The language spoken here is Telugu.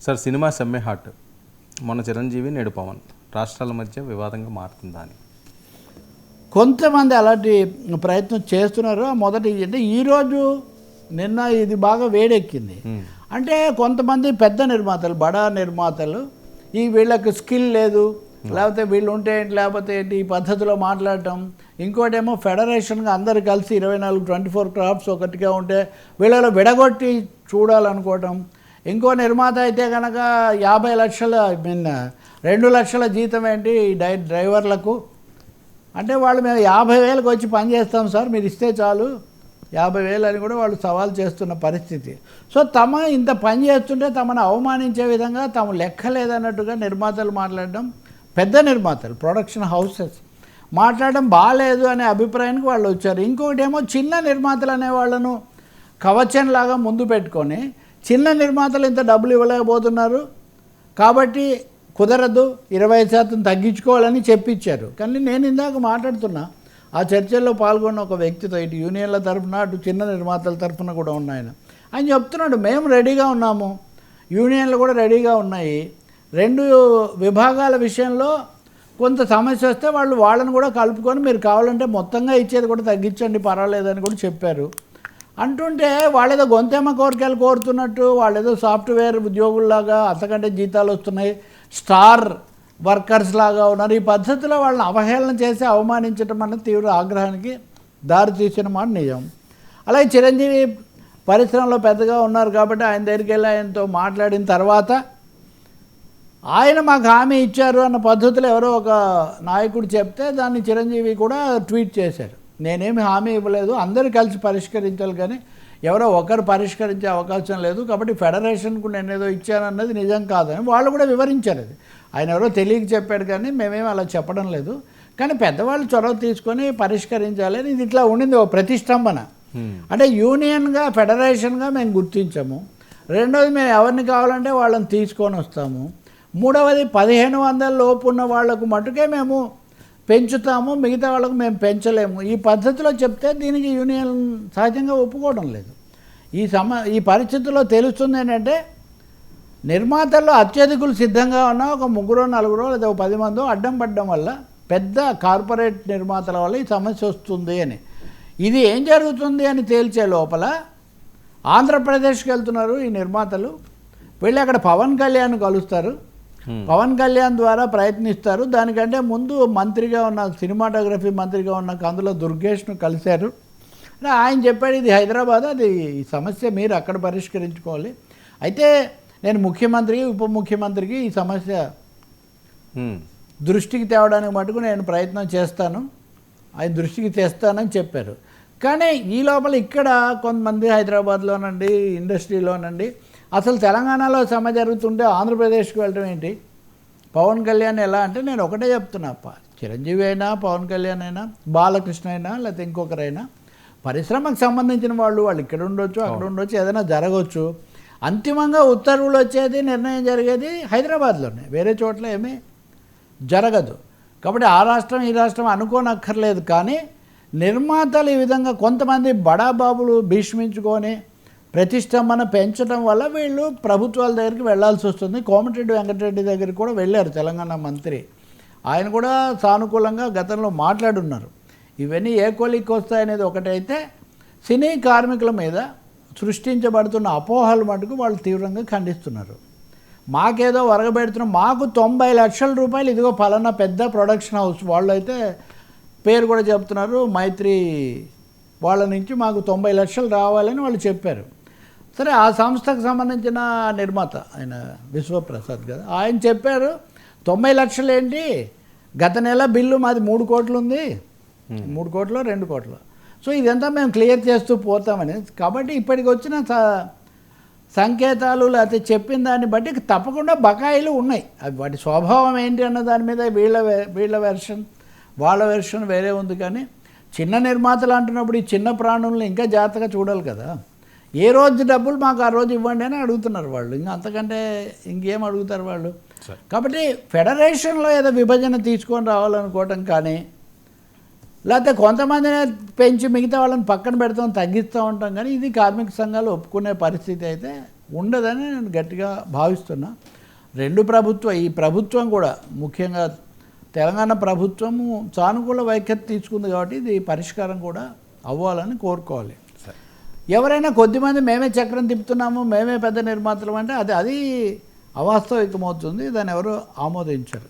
సార్, సినిమా సమ్మె హాట్. మొన్న చిరంజీవి, నేడు పవన్ రాష్ట్రాల మధ్య వివాదంగా మారుతుందా అని కొంతమంది అలాంటి ప్రయత్నం చేస్తున్నారు. మొదటి అంటే ఈరోజు నిన్న ఇది బాగా వేడెక్కింది. అంటే కొంతమంది పెద్ద నిర్మాతలు, బడా నిర్మాతలు, వీళ్ళకి స్కిల్ లేదు, లేకపోతే వీళ్ళు ఉంటే ఏంటి, లేకపోతే ఏంటి, ఈ పద్ధతిలో మాట్లాడటం. ఇంకోటేమో ఫెడరేషన్గా అందరు కలిసి 24 క్రాఫ్ట్స్ ఒకటిగా ఉంటే వీళ్ళలో విడగొట్టి చూడాలనుకోవటం. ఇంకో నిర్మాత అయితే కనుక 50 లక్షల 2 లక్షల జీతం ఏంటి డ్రైవర్లకు అంటే వాళ్ళు మేము 50,000కి వచ్చి పని చేస్తాం సార్, మీరు ఇస్తే చాలు 50,000 అని కూడా వాళ్ళు సవాల్ చేస్తున్న పరిస్థితి. సో ఇంత పని చేస్తుంటే తమను అవమానించే విధంగా తాము లెక్క లేదన్నట్టుగా నిర్మాతలు మాట్లాడడం, పెద్ద నిర్మాతలు ప్రొడక్షన్ హౌసెస్ మాట్లాడడం బాగాలేదు అనే అభిప్రాయానికి వాళ్ళు వచ్చారు. ఇంకొకటి ఏమో చిన్న నిర్మాతలు అనే వాళ్ళను కవచంలాగా ముందు పెట్టుకొని చిన్న నిర్మాతలు ఇంత డబ్బులు ఇవ్వలేకపోతున్నారు కాబట్టి కుదరదు, 20% తగ్గించుకోవాలని చెప్పించారు. కానీ నేను ఇందాక మాట్లాడుతున్నా, ఆ చర్చల్లో పాల్గొన్న ఒక వ్యక్తితో, ఇటు యూనియన్ల తరఫున అటు చిన్న నిర్మాతల తరఫున కూడా ఉన్నాయన, ఆయన చెప్తున్నాడు మేము రెడీగా ఉన్నాము, యూనియన్లు కూడా రెడీగా ఉన్నాయి, 2 విభాగాల విషయంలో కొంత సమస్య వస్తే వాళ్ళని కూడా కలుపుకొని మీరు కావాలంటే మొత్తంగా ఇచ్చేది కూడా తగ్గించండి పర్వాలేదని కూడా చెప్పారు. అంటుంటే వాళ్ళేదో గొంతెమ్మ కోరికలు కోరుతున్నట్టు, వాళ్ళేదో సాఫ్ట్వేర్ ఉద్యోగుల్లాగా అంతకంటే జీతాలు వస్తున్నాయి, స్టార్ వర్కర్స్ లాగా ఉన్నారు. ఈ పద్ధతిలో వాళ్ళని అవహేళన చేసి అవమానించడం అన్న తీవ్ర ఆగ్రహానికి దారి తీసిన మాట నిజం. అలాగే చిరంజీవి పరిశ్రమలో పెద్దగా ఉన్నారు కాబట్టి ఆయన దగ్గరికి వెళ్ళి ఆయనతో మాట్లాడిన తర్వాత ఆయన మాకు హామీ ఇచ్చారు అన్న పద్ధతిలో ఎవరో ఒక నాయకుడు చెప్తే దాన్ని చిరంజీవి కూడా ట్వీట్ చేశారు. నేనేమి హామీ ఇవ్వలేదు, అందరూ కలిసి పరిష్కరించాలి, కానీ ఎవరో ఒకరు పరిష్కరించే అవకాశం లేదు, కాబట్టి ఫెడరేషన్కు నేను ఏదో ఇచ్చానన్నది నిజం కాదని వాళ్ళు కూడా వివరించారు. అది ఆయన ఎవరో తెలియక చెప్పాడు, కానీ మేమేమి అలా చెప్పడం లేదు, కానీ పెద్దవాళ్ళు చొరవ తీసుకొని పరిష్కరించాలి అని. ఇది ఇట్లా ఉండింది ఓ ప్రతిష్టంభన. అంటే యూనియన్గా ఫెడరేషన్గా మేము గుర్తించాము, రెండోది మేము ఎవరిని కావాలంటే వాళ్ళని తీసుకొని వస్తాము, మూడవది 1500 లోపు ఉన్న వాళ్లకు మటుకే మేము పెంచుతాము, మిగతా వాళ్ళకు మేము పెంచలేము. ఈ పద్ధతిలో చెప్తే దీనికి యూనియన్ సహజంగా ఒప్పుకోవడం లేదు. ఈ పరిస్థితుల్లో తెలుస్తుంది ఏంటంటే నిర్మాతల్లో అత్యధికులు సిద్ధంగా ఉన్న ఒక 3-4 లేదా 10 మందో అడ్డం పడడం వల్ల, పెద్ద కార్పొరేట్ నిర్మాతల వల్ల ఈ సమస్య వస్తుంది అని. ఇది ఏం జరుగుతుంది అని తేల్చే లోపల ఆంధ్రప్రదేశ్కి వెళ్తున్నారు ఈ నిర్మాతలు, వెళ్ళి అక్కడ పవన్ కళ్యాణ్ కలుస్తారు, పవన్ కళ్యాణ్ ద్వారా ప్రయత్నిస్తారు. దానికంటే ముందు మంత్రిగా ఉన్న, సినిమాటోగ్రఫీ మంత్రిగా ఉన్న కందుల దుర్గేష్ను కలిశారు. ఆయన చెప్పాడు ఇది హైదరాబాద్, అది ఈ సమస్య మీరు అక్కడ పరిష్కరించుకోవాలి, అయితే నేను ముఖ్యమంత్రికి ఉప ముఖ్యమంత్రికి ఈ సమస్య దృష్టికి తేవడానికి మటుకు నేను ప్రయత్నం చేస్తాను, ఆయన దృష్టికి తెస్తానని చెప్పారు. కానీ ఈ లోపల ఇక్కడ కొంతమంది హైదరాబాద్లోనండి, ఇండస్ట్రీలోనండి, అసలు తెలంగాణలో సమ్మె జరుగుతుంటే ఆంధ్రప్రదేశ్కి వెళ్ళడం ఏంటి, పవన్ కళ్యాణ్ ఎలా అంటే, నేను ఒకటే చెప్తున్నా, చిరంజీవి అయినా పవన్ కళ్యాణ్ అయినా బాలకృష్ణ అయినా లేకపోతే ఇంకొకరైనా పరిశ్రమకు సంబంధించిన వాళ్ళు ఇక్కడ ఉండొచ్చు, అక్కడ ఉండొచ్చు, ఏదైనా జరగవచ్చు. అంతిమంగా ఉత్తర్వులు వచ్చేది, నిర్ణయం జరిగేది హైదరాబాద్లోనే, వేరే చోట్ల ఏమీ జరగదు. కాబట్టి ఆ రాష్ట్రం ఈ రాష్ట్రం అనుకోనక్కర్లేదు. కానీ నిర్మాతలు ఈ విధంగా కొంతమంది బడాబాబులు భీష్మించుకొని ప్రతిష్టంభన పెంచడం వల్ల వీళ్ళు ప్రభుత్వాల దగ్గరికి వెళ్లాల్సి వస్తుంది. కోమటిరెడ్డి వెంకటరెడ్డి దగ్గరికి కూడా వెళ్ళారు తెలంగాణ మంత్రి, ఆయన కూడా సానుకూలంగా గతంలో మాట్లాడున్నారు. ఇవన్నీ ఏ కొలిక్కి వస్తాయనేది ఒకటైతే, సినీ కార్మికుల మీద సృష్టించబడుతున్న అపోహలు మటుకు వాళ్ళు తీవ్రంగా ఖండిస్తున్నారు. మాకేదో వరగబెడుతున్నాం, మాకు 90 లక్షల రూపాయలు, ఇదిగో పలానా పెద్ద ప్రొడక్షన్ హౌస్ వాళ్ళు అయితే పేరు కూడా చెప్తున్నారు, మైత్రి వాళ్ళ నుంచి మాకు 90 లక్షలు రావాలని వాళ్ళు చెప్పారు. సరే, ఆ సంస్థకు సంబంధించిన నిర్మాత ఆయన విశ్వప్రసాద్ కదా, ఆయన చెప్పారు 90 లక్షలు ఏంటి, గత నెల బిల్లు మాది 3 కోట్లు ఉంది, 3 కోట్లు 2 కోట్లు, సో ఇదంతా మేము క్లియర్ చేస్తూ పోతామని. కాబట్టి ఇప్పటికి వచ్చిన సంకేతాలు లేకపోతే చెప్పిన దాన్ని బట్టి తప్పకుండా బకాయిలు ఉన్నాయి. అవి వాటి స్వభావం ఏంటి అన్న దాని మీద వీళ్ళ వెర్షన్ వాళ్ళ వెర్షన్ వేరే ఉంది. కానీ చిన్న నిర్మాతలు అంటున్నప్పుడు ఈ చిన్న ప్రాణులను ఇంకా జాగ్రత్తగా చూడాలి కదా. ఏ రోజు డబ్బులు మాకు ఆ రోజు ఇవ్వండి అని అడుగుతున్నారు వాళ్ళు, ఇంకా అంతకంటే ఇంకేం అడుగుతారు వాళ్ళు. కాబట్టి ఫెడరేషన్లో ఏదో విభజన తీసుకొని రావాలనుకోవటం కానీ, లేకపోతే కొంతమందిని పెంచి మిగతా వాళ్ళని పక్కన పెడతాం, తగ్గిస్తూ ఉంటాం, కానీ ఇది కార్మిక సంఘాలు ఒప్పుకునే పరిస్థితి అయితే ఉండదని నేను గట్టిగా భావిస్తున్నా. ఈ ప్రభుత్వం కూడా ముఖ్యంగా తెలంగాణ ప్రభుత్వము సానుకూల వైఖరి తీసుకుంది కాబట్టి ఇది పరిష్కారం కూడా అవ్వాలని కోరుకోవాలి. ఎవరైనా కొద్దిమంది మేమే చక్రం తిప్పుతున్నాము, మేమే పెద్ద నిర్మాతలు అంటే అది అవాస్తవికమవుతుంది, దాన్ని ఎవరు ఆమోదించరు.